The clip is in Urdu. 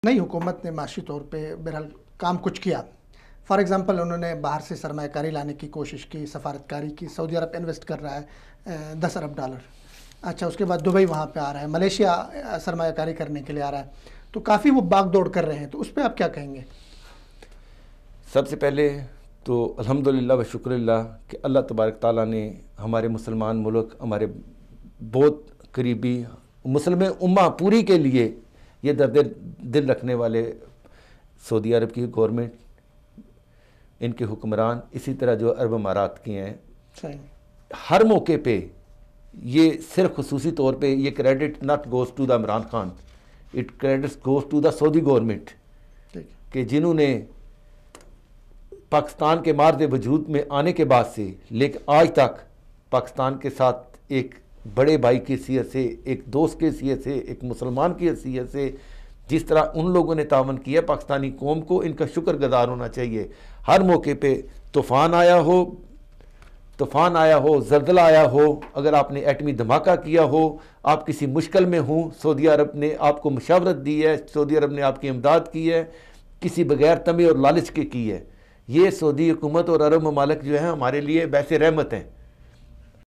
نئی حکومت نے معاشی طور پہ بہرحال کام کچھ کیا. فار ایگزامپل انہوں نے باہر سے سرمایہ کاری لانے کی کوشش کی, سفارتکاری کی. سعودی عرب انویسٹ کر رہا ہے $10 ارب. اچھا, اس کے بعد دبئی وہاں پہ آ رہا ہے, ملیشیا سرمایہ کاری کرنے کے لیے آ رہا ہے. تو کافی وہ باغ دوڑ کر رہے ہیں, تو اس پہ آپ کیا کہیں گے؟ سب سے پہلے تو الحمدللہ و شکر اللہ کہ اللہ تبارک تعالیٰ نے ہمارے مسلمان ملک, ہمارے بہت قریبی مسلم امہ پوری کے لیے یہ درد دل رکھنے والے سعودی عرب کی گورنمنٹ, ان کے حکمران, اسی طرح جو عرب امارات کے ہیں, ہر موقع پہ یہ صرف خصوصی طور پہ یہ credit not goes to the Imran Khan, it credit goes to the Saudi government, کہ جنہوں نے پاکستان کے مارز وجود میں آنے کے بعد سے لیکن آج تک پاکستان کے ساتھ ایک بڑے بھائی کی حیثیت سے, ایک دوست کی حیثیت سے, ایک مسلمان کی حیثیت سے جس طرح ان لوگوں نے تعاون کیا, پاکستانی قوم کو ان کا شکر گزار ہونا چاہیے. ہر موقع پہ طوفان آیا ہو, زلزلہ آیا ہو, اگر آپ نے ایٹمی دھماکہ کیا ہو, آپ کسی مشکل میں ہوں, سعودی عرب نے آپ کو مشاورت دی ہے, سعودی عرب نے آپ کی امداد کی ہے, کسی بغیر طمع اور لالچ کے کی ہے. یہ سعودی حکومت اور عرب ممالک جو ہیں ہمارے لیے ویسے رحمت ہیں.